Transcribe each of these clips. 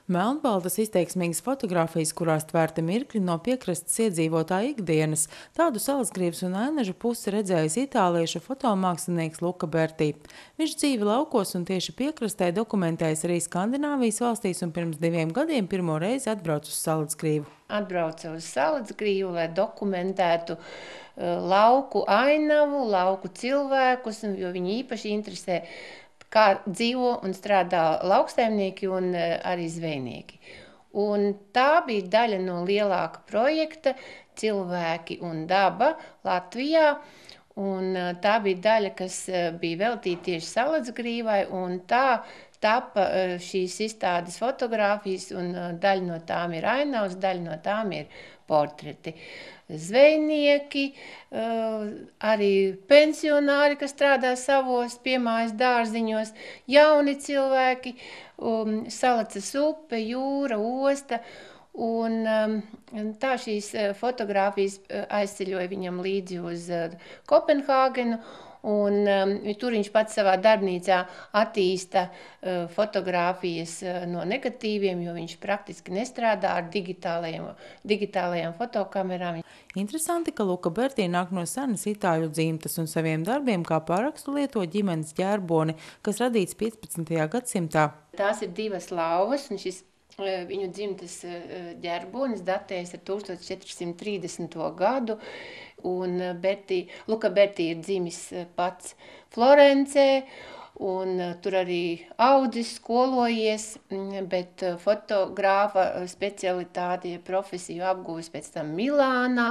Melnbaltas izteiksmīgas fotogrāfijas, kurās tvērti mirkļi no piekrastes iedzīvotāja ikdienas. Tādu Salacgrīvas un Ainažu pusi redzējis itāliešu fotomākslinieks Luka Bertī. Viņš dzīvi laukos un tieši piekrastē dokumentējis arī Skandināvijas valstīs un pirms 2 gadiem pirmo reizi atbrauc uz Salacgrīvu. Atbrauca uz Salacgrīvu, lai dokumentētu lauku ainavu, lauku cilvēkus, jo viņi īpaši interesē, kā dzīvo un strādā lauksaimnieki un arī zvejnieki. Un tā bija daļa no lielāka projekta Cilvēki un daba Latvijā. Un tā bija daļa, kas bija veltīta tieši Salacgrīvai, un tā tapa šīs izstādes fotogrāfijas, un daļa no tām ir ainavas, daļa no tām ir portreti. Zvejnieki, arī pensionāri, kas strādā savos piemājas dārziņos, jauni cilvēki, Salacas upe, jūra, osta. Un tā šīs fotogrāfijas aizceļoja viņam līdzi uz Kopenhāgenu, un tur viņš pats savā darbnīcā attīsta fotogrāfijas no negatīviem, jo viņš praktiski nestrādā ar digitālajām fotokamerām. Interesanti, ka Luka Bertī nāk no senas itāļu dzimtas un saviem darbiem kā parakstu lieto ģimenes ģerboni, kas radīts 15. gadsimtā. Tās ir 2 lauvas, un šis viņu dzimtes ģerbonis datējas ar 1430. gadu, un Luka Bertī ir dzimis pats Florencē, un tur arī audzis, skolojies, bet fotogrāfa specialitāti, profesiju apguvis pēc tam Milānā,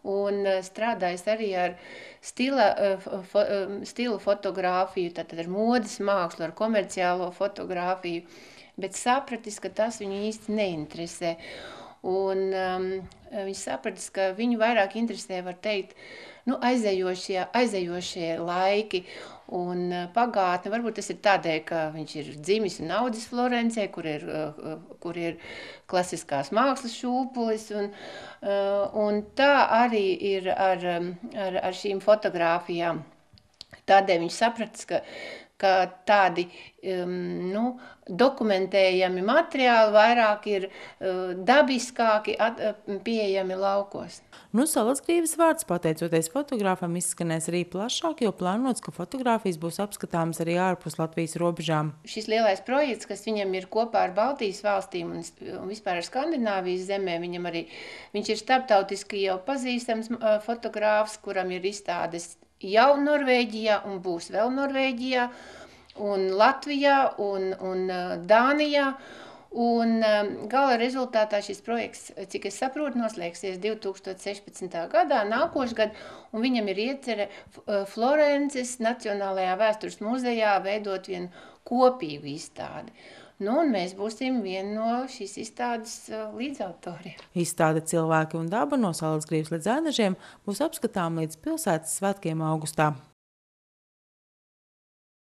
un strādājis arī ar stilu fotogrāfiju, tātad ar modes mākslu, ar komerciālo fotogrāfiju, bet sapratis, ka tas viņu īsti neinteresē. Un viņš sapratis, ka viņu vairāk interesē, var teikt, aizējošie laiki un pagātne. Varbūt tas ir tādēļ, ka viņš ir dzimis un audzis Florencē, kur ir klasiskās mākslas šūpulis. Un tā arī ir ar šīm fotogrāfijām. Tādēļ viņš sapratis, ka tādi dokumentējami materiāli vairāk ir dabiskāki, pieejami laukos. Salacgrīvas vārds, pateicoties fotogrāfam, izskanēs arī plašāk, jo plānots, ka fotogrāfijas būs apskatāmas arī ārpus Latvijas robežām. Šis lielais projekts, kas viņam ir kopā ar Baltijas valstīm un vispār ar Skandināvijas zemēm, viņš ir starptautiski jau pazīstams fotogrāfs, kuram ir izstādes jau Norvēģijā un būs vēl Norvēģijā, un Latvijā un Dānijā. Un gala rezultātā šis projekts, cik es saprotu, noslēgsies 2016. gadā, nākošgad, un viņam ir iecerē Florences Nacionālajā vēstures muzejā veidot vienu kopīgu izstādi. Un mēs būsim vieni no šīs izstādes līdzautoriem. Izstāde Cilvēki un daba no Salacgrīvas līdz Ainažiem būs apskatām līdz pilsētas svētkiem augustā.